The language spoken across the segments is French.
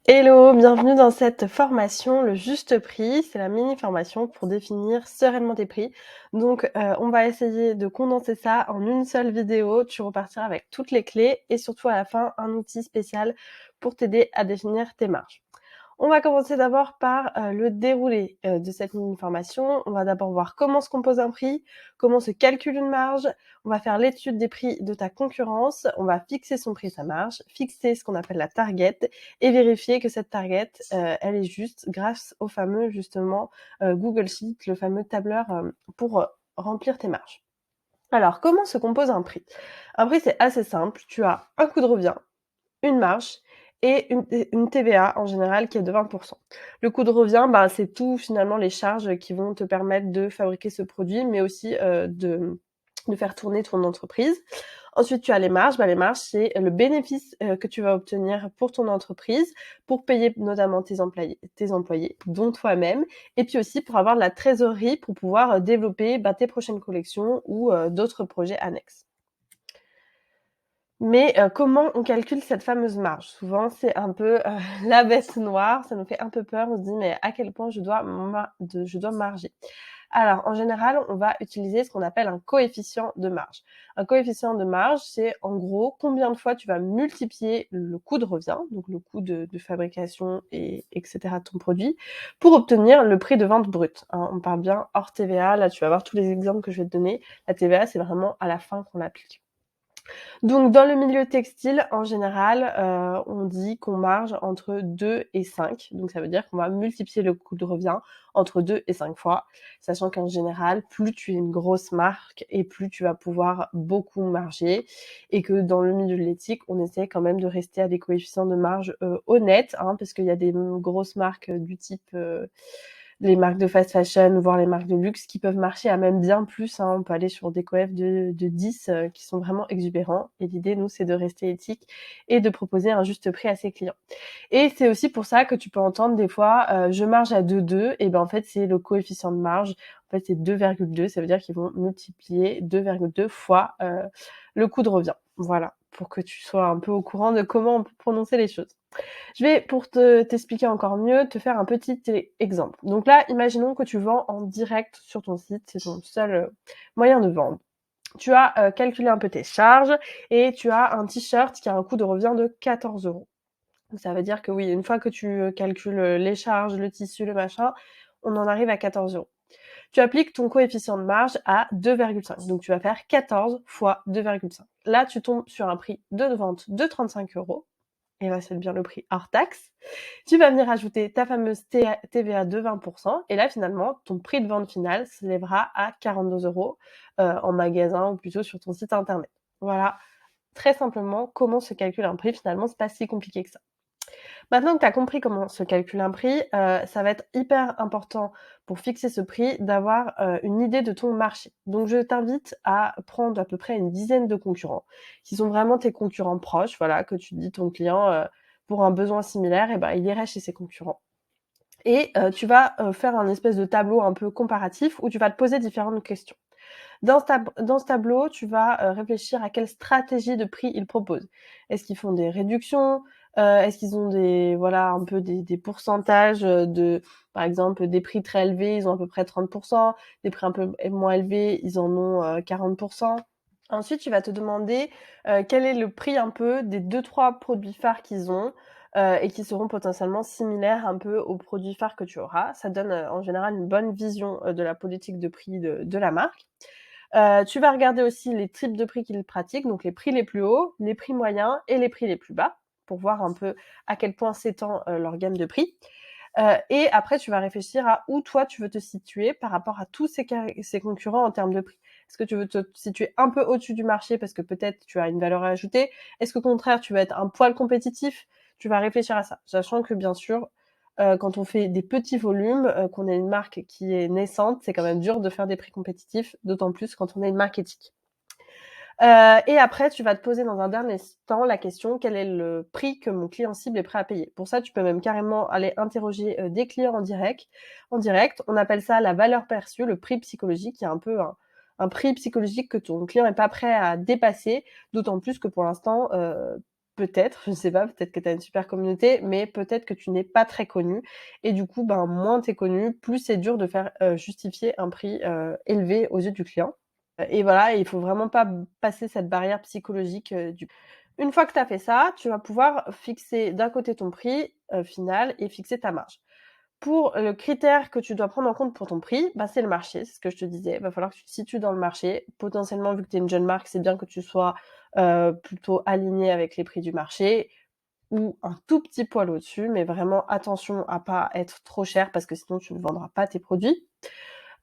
Hello, bienvenue dans cette formation, le juste prix. C'est la mini formation pour définir sereinement tes prix. Donc, on va essayer de condenser ça en une seule vidéo. Tu repartiras avec toutes les clés et surtout à la fin, un outil spécial pour t'aider à définir tes marges. On va commencer d'abord par le déroulé de cette mini-formation. On va d'abord voir comment se compose un prix, comment se calcule une marge. On va faire l'étude des prix de ta concurrence. On va fixer son prix, sa marge, fixer ce qu'on appelle la target et vérifier que cette target, elle est juste grâce au fameux justement Google Sheet, le fameux tableur pour remplir tes marges. Alors, comment se compose un prix? Un prix, c'est assez simple. Tu as un coût de revient, une marge et une TVA en général qui est de 20%. Le coût de revient, c'est tout finalement les charges qui vont te permettre de fabriquer ce produit, mais aussi de faire tourner ton entreprise. Ensuite, tu as les marges. Les marges, c'est le bénéfice que tu vas obtenir pour ton entreprise, pour payer notamment tes employés, dont toi-même, et puis aussi pour avoir de la trésorerie pour pouvoir développer tes prochaines collections ou d'autres projets annexes. Mais comment on calcule cette fameuse marge? Souvent, c'est un peu, la bête noire, ça nous fait un peu peur. On se dit: «Mais à quel point je dois marger?» Alors, en général, on va utiliser ce qu'on appelle un coefficient de marge. Un coefficient de marge, c'est en gros combien de fois tu vas multiplier le coût de revient, donc le coût de fabrication et cetera de ton produit, pour obtenir le prix de vente brut, hein. On parle bien hors TVA. Là, tu vas voir tous les exemples que je vais te donner. La TVA, c'est vraiment à la fin qu'on l'applique. Donc dans le milieu textile, en général, on dit qu'on marge entre 2 et 5. Donc ça veut dire qu'on va multiplier le coût de revient entre 2 et 5 fois, sachant qu'en général, plus tu es une grosse marque et plus tu vas pouvoir beaucoup marger, et que dans le milieu de l'éthique, on essaie quand même de rester à des coefficients de marge, honnêtes, hein, parce qu'il y a des grosses marques, du type, les marques de fast fashion, voire les marques de luxe qui peuvent marcher à même bien plus, hein. On peut aller sur des coefs de 10 qui sont vraiment exubérants, et l'idée, nous, c'est de rester éthique et de proposer un juste prix à ses clients. Et c'est aussi pour ça que tu peux entendre des fois, je marge à 2,2, et en fait, c'est le coefficient de marge. En fait, c'est 2,2, ça veut dire qu'ils vont multiplier 2,2 fois, le coût de revient. Voilà, pour que tu sois un peu au courant de comment on peut prononcer les choses. Je vais, pour t'expliquer encore mieux, te faire un petit exemple. Donc là, imaginons que tu vends en direct sur ton site, c'est ton seul moyen de vendre. Tu as calculé un peu tes charges et tu as un t-shirt qui a un coût de revient de 14 €. Donc ça veut dire que oui, une fois que tu calcules les charges, le tissu, le machin, on en arrive à 14 €. Tu appliques ton coefficient de marge à 2,5. Donc tu vas faire 14 fois 2,5. Là, tu tombes sur un prix de vente de 35 €. Et là, c'est bien le prix hors taxe. Tu vas venir ajouter ta fameuse TVA de 20%, et là, finalement, ton prix de vente final s'élèvera à 42 € en magasin, ou plutôt sur ton site internet. Voilà, très simplement, comment se calcule un prix. Finalement, c'est pas si compliqué que ça. Maintenant que tu as compris comment se calcule un prix, ça va être hyper important pour fixer ce prix d'avoir, une idée de ton marché. Donc je t'invite à prendre à peu près une dizaine de concurrents, qui sont vraiment tes concurrents proches, voilà, que tu dis ton client, pour un besoin similaire, il irait chez ses concurrents. Et tu vas, faire un espèce de tableau un peu comparatif où tu vas te poser différentes questions. Dans ce tableau, tu vas réfléchir à quelle stratégie de prix ils proposent. Est-ce qu'ils font des réductions? Est-ce qu'ils ont un peu des pourcentages, par exemple, des prix très élevés, ils ont à peu près 30%, des prix un peu moins élevés, ils en ont 40%. Ensuite, tu vas te demander quel est le prix un peu des 2-3 produits phares qu'ils ont, et qui seront potentiellement similaires un peu aux produits phares que tu auras. Ça donne en général une bonne vision de la politique de prix de la marque. Tu vas regarder aussi les types de prix qu'ils pratiquent, donc les prix les plus hauts, les prix moyens et les prix les plus bas, pour voir un peu à quel point s'étend leur gamme de prix. Et après, tu vas réfléchir à où toi tu veux te situer par rapport à tous ces concurrents en termes de prix. Est-ce que tu veux te situer un peu au-dessus du marché parce que peut-être tu as une valeur à ajouter? Est-ce qu'au contraire, tu vas être un poil compétitif? Tu vas réfléchir à ça, sachant que bien sûr, quand on fait des petits volumes, qu'on est une marque qui est naissante, c'est quand même dur de faire des prix compétitifs, d'autant plus quand on est une marque éthique. Et après, tu vas te poser dans un dernier temps la question: quel est le prix que mon client cible est prêt à payer? Pour ça, tu peux même carrément aller interroger des clients en direct. On appelle ça la valeur perçue, le prix psychologique. Il y a un peu un prix psychologique que ton client n'est pas prêt à dépasser, d'autant plus que pour l'instant, peut-être, je ne sais pas, peut-être que tu as une super communauté, mais peut-être que tu n'es pas très connu et du coup, ben, moins tu es connu, plus c'est dur de faire, justifier un prix, élevé aux yeux du client. Et voilà, il faut vraiment pas passer cette barrière psychologique, du une fois que tu as fait ça, tu vas pouvoir fixer d'un côté ton prix, final et fixer ta marge. Pour le critère que tu dois prendre en compte pour ton prix, bah, c'est le marché, c'est ce que je te disais. Il va falloir que tu te situes dans le marché. Potentiellement, vu que tu es une jeune marque, c'est bien que tu sois, plutôt aligné avec les prix du marché ou un tout petit poil au-dessus, mais vraiment attention à pas être trop cher parce que sinon tu ne vendras pas tes produits.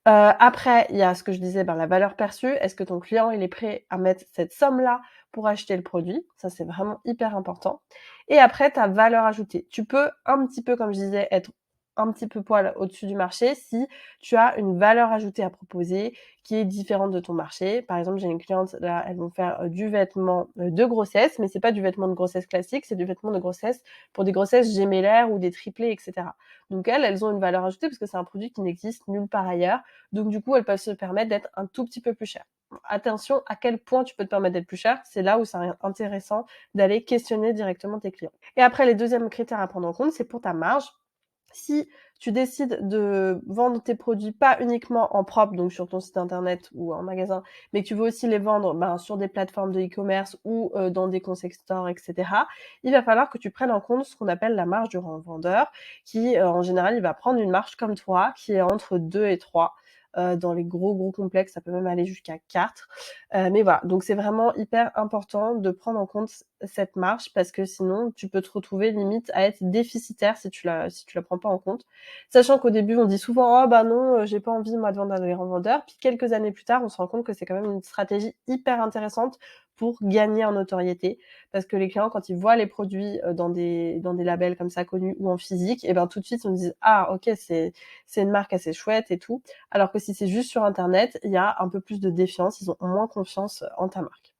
Après, il y a ce que je disais, ben, la valeur perçue. Est-ce que ton client, il est prêt à mettre cette somme-là pour acheter le produit? Ça, c'est vraiment hyper important. Et après, ta valeur ajoutée. Tu peux un petit peu, comme je disais, être un petit peu poil au-dessus du marché si tu as une valeur ajoutée à proposer qui est différente de ton marché. Par exemple, j'ai une cliente, là, elles vont faire, du vêtement, de grossesse, mais c'est pas du vêtement de grossesse classique, c'est du vêtement de grossesse pour des grossesses gémellaires ou des triplés et cetera. Donc elles ont une valeur ajoutée parce que c'est un produit qui n'existe nulle part ailleurs. Donc du coup, elles peuvent se permettre d'être un tout petit peu plus chères. Attention à quel point tu peux te permettre d'être plus cher, c'est là où c'est intéressant d'aller questionner directement tes clients. Et après, les deuxièmes critères à prendre en compte, c'est pour ta marge. Si tu décides de vendre tes produits pas uniquement en propre, donc sur ton site internet ou en magasin, mais que tu veux aussi les vendre sur des plateformes de e-commerce ou dans des concept stores, etc., il va falloir que tu prennes en compte ce qu'on appelle la marge du revendeur, qui en général, il va prendre une marge comme toi, qui est entre 2 et 3. Dans les gros complexes, ça peut même aller jusqu'à 4. Mais voilà, donc c'est vraiment hyper important de prendre en compte cette marge parce que sinon tu peux te retrouver limite à être déficitaire si tu la prends pas en compte. Sachant qu'au début on dit souvent: «Oh bah non, j'ai pas envie moi de vendre à des revendeurs», puis quelques années plus tard, on se rend compte que c'est quand même une stratégie hyper intéressante pour gagner en notoriété. Parce que les clients quand ils voient les produits, dans des labels comme ça connus ou en physique et ben tout de suite on se dit: «Ah OK, c'est une marque assez chouette et tout». Alors que si c'est juste sur internet, il y a un peu plus de défiance, ils ont moins confiance en ta marque.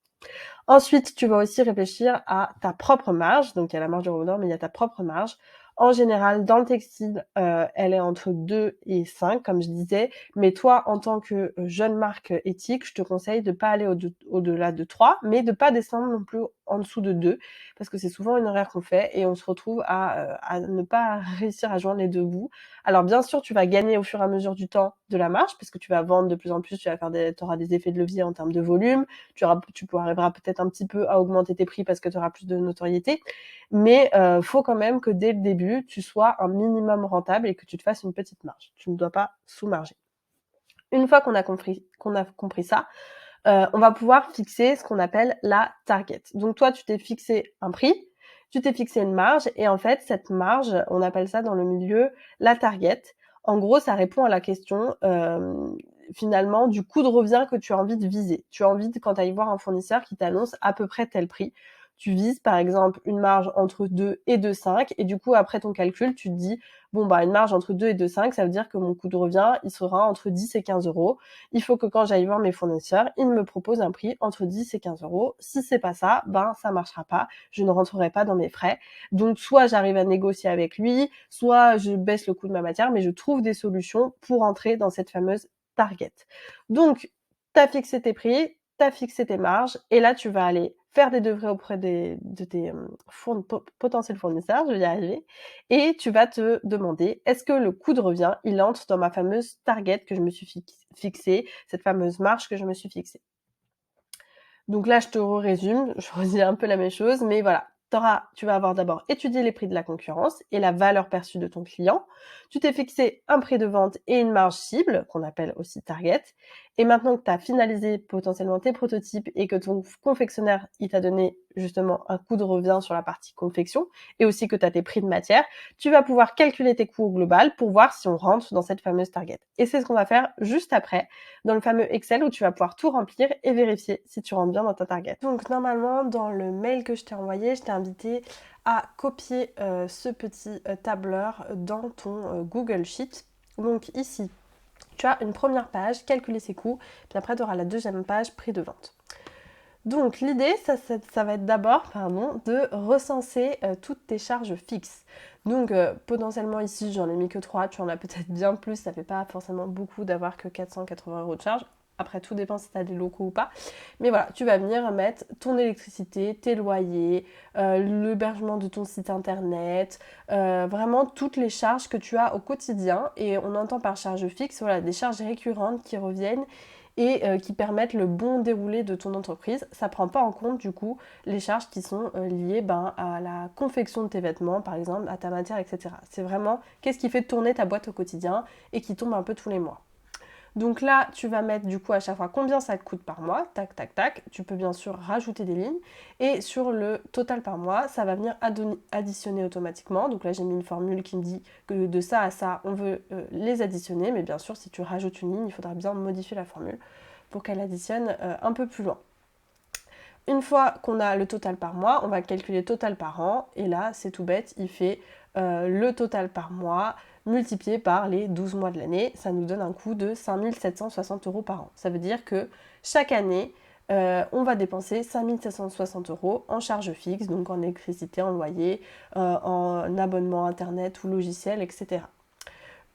Ensuite, tu vas aussi réfléchir à ta propre marge. Donc, il y a la marge du revendeur, mais il y a ta propre marge. En général, dans le textile, elle est entre 2 et 5, comme je disais. Mais toi, en tant que jeune marque éthique, je te conseille de pas aller au-delà de 3, mais de pas descendre non plus en dessous de 2, parce que c'est souvent une erreur qu'on fait et on se retrouve à ne pas réussir à joindre les 2 bouts. Alors bien sûr, tu vas gagner au fur et à mesure du temps de la marge, parce que tu vas vendre de plus en plus, tu auras des effets de levier en termes de volume, tu arriveras peut-être un petit peu à augmenter tes prix parce que tu auras plus de notoriété. Mais faut quand même que dès le début, tu sois un minimum rentable et que tu te fasses une petite marge. Tu ne dois pas sous-marger. Une fois qu'on a compris ça, on va pouvoir fixer ce qu'on appelle la target. Donc toi, tu t'es fixé un prix, tu t'es fixé une marge et en fait, cette marge, on appelle ça dans le milieu la target. En gros, ça répond à la question, finalement, du coût de revient que tu as envie de viser. Tu as envie de quand tu ailles voir un fournisseur qui t'annonce à peu près tel prix. Tu vises, par exemple, une marge entre 2 et 2,5 et du coup, après ton calcul, tu te dis: «Bon, bah, une marge entre 2 et 2,5, ça veut dire que mon coût de revient, il sera entre 10 et 15 €. Il faut que quand j'aille voir mes fournisseurs, ils me proposent un prix entre 10 et 15 €. Si c'est pas ça, ben, ça marchera pas. Je ne rentrerai pas dans mes frais. Donc, soit j'arrive à négocier avec lui, soit je baisse le coût de ma matière, mais je trouve des solutions pour entrer dans cette fameuse target. Donc, tu as fixé tes prix, tu as fixé tes marges et là, tu vas aller faire des devis auprès de tes, potentiels fournisseurs, je vais y arriver et tu vas te demander: «Est-ce que le coût de revient, il entre dans ma fameuse target que je me suis fixée, cette fameuse marge que je me suis fixée?» Donc là, je te résume, je redis un peu la même chose, mais voilà. Tu vas avoir d'abord étudié les prix de la concurrence et la valeur perçue de ton client. Tu t'es fixé un prix de vente et une marge cible, qu'on appelle aussi target. Et maintenant que tu as finalisé potentiellement tes prototypes et que ton confectionnaire, il t'a donné justement un coût de revient sur la partie confection et aussi que tu as tes prix de matière, tu vas pouvoir calculer tes coûts au global pour voir si on rentre dans cette fameuse target. Et c'est ce qu'on va faire juste après dans le fameux Excel où tu vas pouvoir tout remplir et vérifier si tu rentres bien dans ta target. Donc normalement, dans le mail que je t'ai envoyé, je t'ai invité à copier ce petit tableur dans ton Google Sheet. Donc ici, tu as une première page, calculer ses coûts, puis après tu auras la deuxième page, prix de vente. Donc l'idée, ça va être d'abord de recenser toutes tes charges fixes. Donc potentiellement ici, j'en ai mis que 3, tu en as peut-être bien plus, ça fait pas forcément beaucoup d'avoir que 480 € de charge. Après, tout dépend si tu as des locaux ou pas. Mais voilà, tu vas venir mettre ton électricité, tes loyers, l'hébergement de ton site internet, vraiment toutes les charges que tu as au quotidien. Et on entend par charge fixe, voilà, des charges récurrentes qui reviennent et qui permettent le bon déroulé de ton entreprise. Ça ne prend pas en compte du coup les charges qui sont liées à la confection de tes vêtements, par exemple, à ta matière, etc. C'est vraiment qu'est-ce qui fait tourner ta boîte au quotidien et qui tombe un peu tous les mois. Donc là, tu vas mettre du coup à chaque fois combien ça te coûte par mois, tac, tac, tac. Tu peux bien sûr rajouter des lignes. Et sur le total par mois, ça va venir additionner automatiquement. Donc là, j'ai mis une formule qui me dit que de ça à ça, on veut les additionner. Mais bien sûr, si tu rajoutes une ligne, il faudra bien modifier la formule pour qu'elle additionne un peu plus loin. Une fois qu'on a le total par mois, on va calculer le total par an. Et là, c'est tout bête, il fait le total par mois multiplié par les 12 mois de l'année. Ça nous donne un coût de 5 760 € par an. Ça veut dire que chaque année, on va dépenser 5 760 € en charges fixes, donc en électricité, en loyer, en abonnement internet ou logiciel, etc.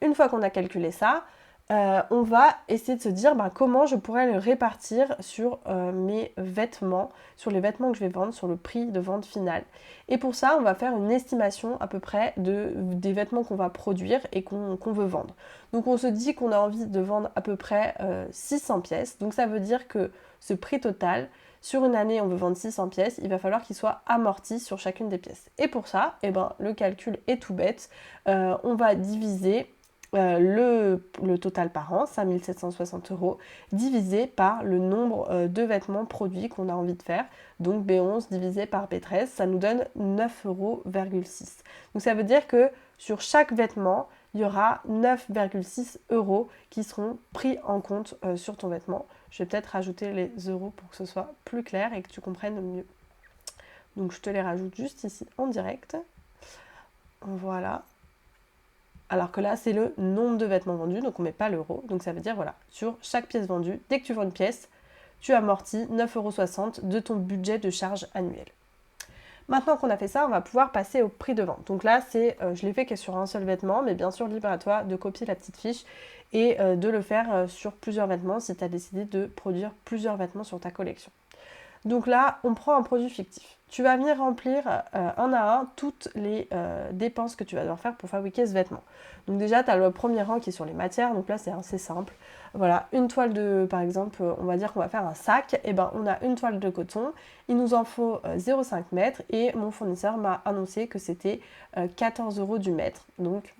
Une fois qu'on a calculé ça, on va essayer de se dire comment je pourrais le répartir sur mes vêtements, sur les vêtements que je vais vendre, sur le prix de vente final. Et pour ça, on va faire une estimation à peu près des vêtements qu'on va produire et qu'on veut vendre. Donc on se dit qu'on a envie de vendre à peu près 600 pièces. Donc ça veut dire que ce prix total, sur une année, on veut vendre 600 pièces, il va falloir qu'il soit amorti sur chacune des pièces. Et pour ça, le calcul est tout bête. On va diviser le total par an, 5 760 €, divisé par le nombre de vêtements produits qu'on a envie de faire. Donc B11 divisé par B13, ça nous donne 9,6 €. Donc ça veut dire que sur chaque vêtement, il y aura 9,6 € qui seront pris en compte sur ton vêtement. Je vais peut-être rajouter les euros pour que ce soit plus clair et que tu comprennes mieux. Donc je te les rajoute juste ici en direct. Voilà. Alors que là, c'est le nombre de vêtements vendus, donc on ne met pas l'euro. Donc ça veut dire, voilà, sur chaque pièce vendue, dès que tu vends une pièce, tu amortis 9,60 € de ton budget de charge annuel. Maintenant qu'on a fait ça, on va pouvoir passer au prix de vente. Donc là, je l'ai fait que sur un seul vêtement, mais bien sûr, libre à toi de copier la petite fiche et de le faire sur plusieurs vêtements si tu as décidé de produire plusieurs vêtements sur ta collection. Donc là, on prend un produit fictif. Tu vas venir remplir un à un toutes les dépenses que tu vas devoir faire pour fabriquer ce vêtement. Donc déjà, tu as le premier rang qui est sur les matières. Donc là, c'est assez simple. Voilà, une toile de, par exemple, on va dire qu'on va faire un sac. Et on a une toile de coton. Il nous en faut 0,5 mètres. Et mon fournisseur m'a annoncé que c'était 14 € du mètre. Donc,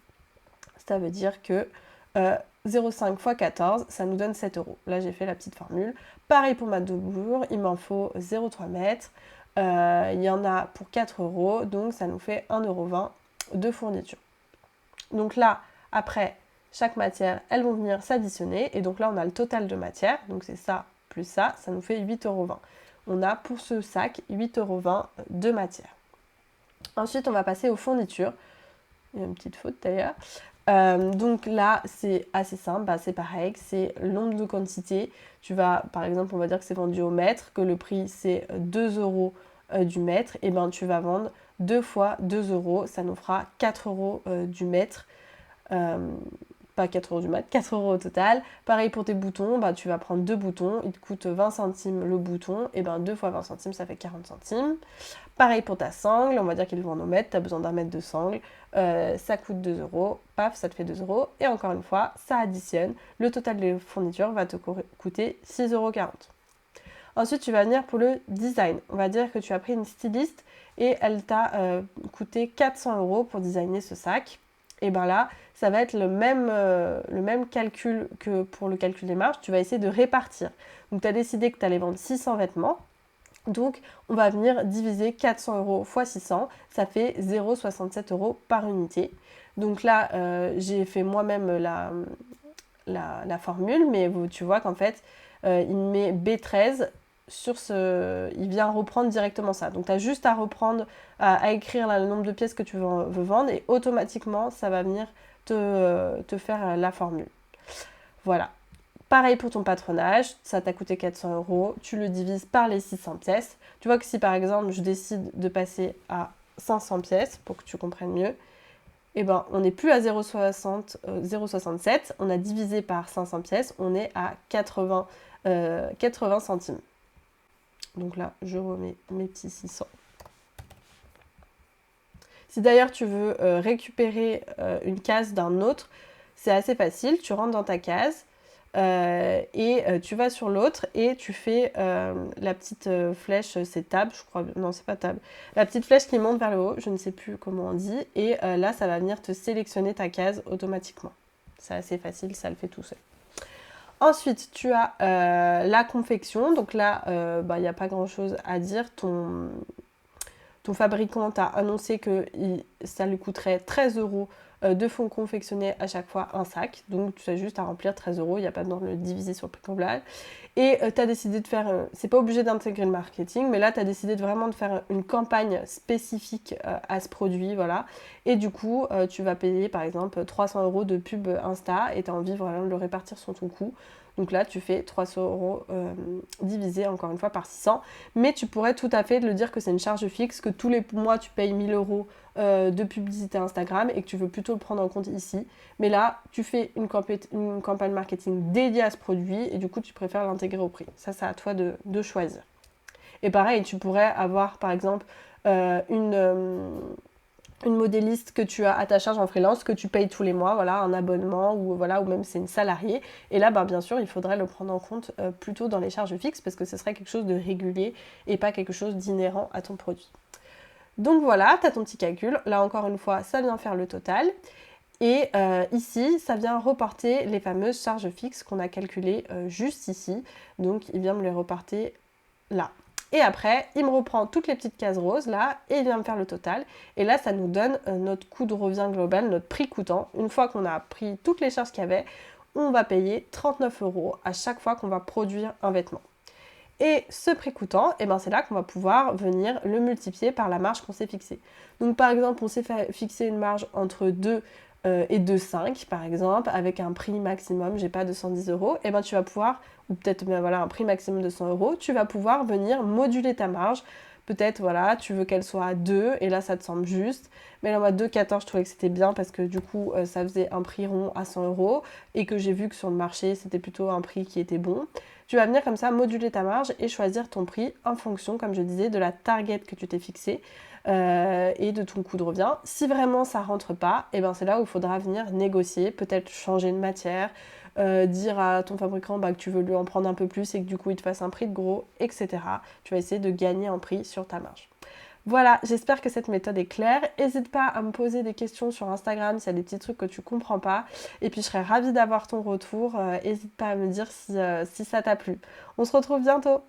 ça veut dire que 0,5 x 14, ça nous donne 7 €. Là, j'ai fait la petite formule. Pareil pour ma doublure, il m'en faut 0,3 mètres. Il y en a pour 4 €, donc ça nous fait 1,20 € de fourniture. Donc là, après, chaque matière, elles vont venir s'additionner. Et donc là, on a le total de matière. Donc c'est ça plus ça nous fait 8,20 €. On a pour ce sac 8,20 € de matière. Ensuite, on va passer aux fournitures. Il y a une petite faute d'ailleurs. Donc là, c'est assez simple, c'est pareil, c'est le nombre de quantités. Tu vas, par exemple, on va dire que c'est vendu au mètre, que le prix c'est 2 € du mètre, et tu vas vendre 2 fois 2 €, ça nous fera 4 € du mètre. Pas 4 € du mètre, 4 € au total. Pareil pour tes boutons, tu vas prendre 2 boutons, ils te coûtent 20 centimes le bouton, et 2 fois 20 centimes, ça fait 40 centimes. Pareil pour ta sangle, on va dire qu'ils vendent au mètre, tu as besoin d'un mètre de sangle, ça coûte 2 €, paf, ça te fait 2 €, et encore une fois, ça additionne, le total des fournitures va te coûter 6,40 €. Ensuite, tu vas venir pour le design. On va dire que tu as pris une styliste et elle t'a coûté 400 € pour designer ce sac. Et là, ça va être le même calcul que pour le calcul des marges. Tu vas essayer de répartir. Donc, tu as décidé que tu allais vendre 600 vêtements. Donc, on va venir diviser 400 € x 600. Ça fait 0,67 € par unité. Donc là, j'ai fait moi-même la formule, mais tu vois qu'en fait, il met B13 il vient reprendre directement ça. Donc tu as juste à reprendre, à écrire le nombre de pièces que tu veux vendre et automatiquement ça va venir te faire la formule. Voilà. Pareil pour ton patronage, ça t'a coûté 400 €, tu le divises par les 600 pièces. Tu vois que si par exemple je décide de passer à 500 pièces, pour que tu comprennes mieux, on n'est plus à 0,67, on a divisé par 500 pièces, on est à 80 80 centimes. Donc là, je remets mes petits 600. Si d'ailleurs tu veux récupérer une case d'un autre, c'est assez facile. Tu rentres dans ta case et tu vas sur l'autre et tu fais la petite flèche, c'est tab, je crois. Non, c'est pas tab. La petite flèche qui monte vers le haut, je ne sais plus comment on dit. Et là, ça va venir te sélectionner ta case automatiquement. C'est assez facile, ça le fait tout seul. Ensuite, tu as la confection. Donc là, il n'y a pas grand-chose à dire. Ton fabricant t'a annoncé que ça lui coûterait 13 € de fond confectionné à chaque fois un sac. Donc tu as juste à remplir 13 €, il n'y a pas besoin de le diviser sur le prix global. Et tu as décidé de faire, c'est pas obligé d'intégrer le marketing, mais là tu as décidé vraiment de faire une campagne spécifique à ce produit, voilà. Et du coup, tu vas payer par exemple 300 € de pub Insta et tu as envie vraiment de le répartir sur ton coût. Donc là, tu fais 300 € divisé encore une fois par 600. Mais tu pourrais tout à fait le dire que c'est une charge fixe, que tous les mois tu payes 1000 € de publicité Instagram et que tu veux plutôt le prendre en compte ici. Mais là, tu fais une campagne marketing dédiée à ce produit et du coup, tu préfères l'intégrer au prix. Ça, c'est à toi de choisir. Et pareil, tu pourrais avoir par exemple une modéliste que tu as à ta charge en freelance, que tu payes tous les mois, voilà, un abonnement ou même c'est une salariée. Et là, bien sûr, il faudrait le prendre en compte plutôt dans les charges fixes parce que ce serait quelque chose de régulier et pas quelque chose d'inhérent à ton produit. Donc voilà, tu as ton petit calcul. Là, encore une fois, ça vient faire le total. Et ici, ça vient reporter les fameuses charges fixes qu'on a calculées juste ici. Donc, il vient me les reporter là. Et après, il me reprend toutes les petites cases roses là et il vient me faire le total. Et là, ça nous donne notre coût de revient global, notre prix coûtant. Une fois qu'on a pris toutes les charges qu'il y avait, on va payer 39 € à chaque fois qu'on va produire un vêtement. Et ce prix coûtant, c'est là qu'on va pouvoir venir le multiplier par la marge qu'on s'est fixée. Donc par exemple, on s'est fixé une marge entre 2 et 2,5 par exemple, avec un prix maximum, j'ai pas 210 €, et tu vas pouvoir, ou peut-être un prix maximum de 100 €, tu vas pouvoir venir moduler ta marge. Peut-être, tu veux qu'elle soit à 2, et là ça te semble juste. Mais là, moi, 2,14, je trouvais que c'était bien parce que du coup, ça faisait un prix rond à 100 €, et que j'ai vu que sur le marché, c'était plutôt un prix qui était bon. Tu vas venir comme ça moduler ta marge et choisir ton prix en fonction, comme je disais, de la target que tu t'es fixée et de ton coût de revient. Si vraiment ça rentre pas, c'est là où il faudra venir négocier, peut-être changer de matière, dire à ton fabricant que tu veux lui en prendre un peu plus et que du coup il te fasse un prix de gros, etc. Tu vas essayer de gagner en prix sur ta marge. Voilà, j'espère que cette méthode est claire. N'hésite pas à me poser des questions sur Instagram s'il y a des petits trucs que tu comprends pas. Et puis je serais ravie d'avoir ton retour. N'hésite pas à me dire si ça t'a plu. On se retrouve bientôt.